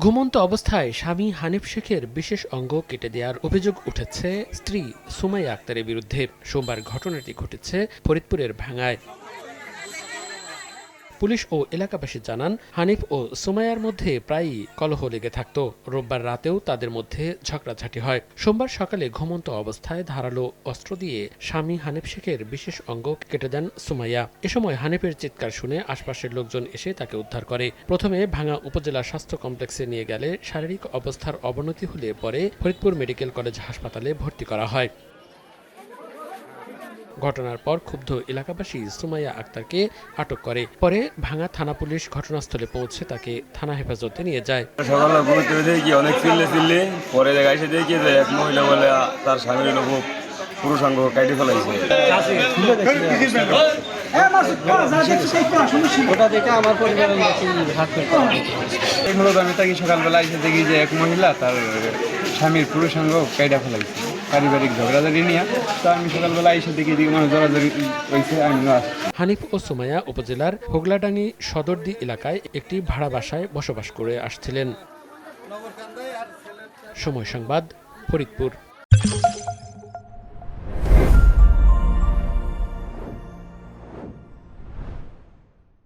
ঘুমন্ত অবস্থায় স্বামী হানিফ শেখের বিশেষ অঙ্গ কেটে দেওয়ার অভিযোগ উঠেছে স্ত্রী সুমাইয়া আক্তারের বিরুদ্ধে। সোমবার ঘটনাটি ঘটেছে ফরিদপুরের ভাঙ্গায়। পুলিশ ও এলাকাবাসী জানান, হানিফ ও সুমাইয়ার মধ্যে প্রায়ই কলহ লেগে থাকত। রোববার রাতেও তাদের মধ্যে ঝগড়াঝাটি হয়। সোমবার সকালে ঘুমন্ত অবস্থায় ধারালো অস্ত্র দিয়ে স্বামী হানিফ শেখের বিশেষ অঙ্গ কেটে দেন সুমাইয়া। এ সময় হানিফের চিৎকার শুনে আশপাশের লোকজন এসে তাকে উদ্ধার করে। প্রথমে ভাঙ্গা উপজেলা স্বাস্থ্য কমপ্লেক্সে নিয়ে গেলে শারীরিক অবস্থার অবনতি হলে পরে ফরিদপুর মেডিকেল কলেজ হাসপাতালে ভর্তি করা হয়। ঘটনার পর ক্ষুব্ধ এলাকাবাসী সুমাইয়া আক্তারকে আটক করে। পরে ভাঙ্গা থানা পুলিশ ঘটনাস্থলে পৌঁছে তাকে থানা হেফাজতে নিয়ে যায়। সকালে ঘুরতে দেখি অনেক চিল্লে পরে জায়গায় এসে দেখি যে এক মহিলা বলে তার স্বামীর লোক পুরুষাঙ্গ কাটি ফেলাইছে। ওটা দেখে আমার পরিবারের এগুলো আমি তাকে সকালবেলা এসে দেখি যে এক মহিলা তার স্বামীর পুরুষাঙ্গ কাইটা ফেলাইছে পারিবারিক ঝগড়াঝাড়ি নিয়ে। তো আমি সকালবেলা এসে দেখি মানুষ জড়াজড়ি হয়েছে। হানিফ ও সুমাইয়া উপজেলার হোগলাডাঙ্গি সদরদি এলাকায় একটি ভাড়া বাসায় বসবাস করে আসছিলেন। সময় সংবাদ, ফরিদপুর।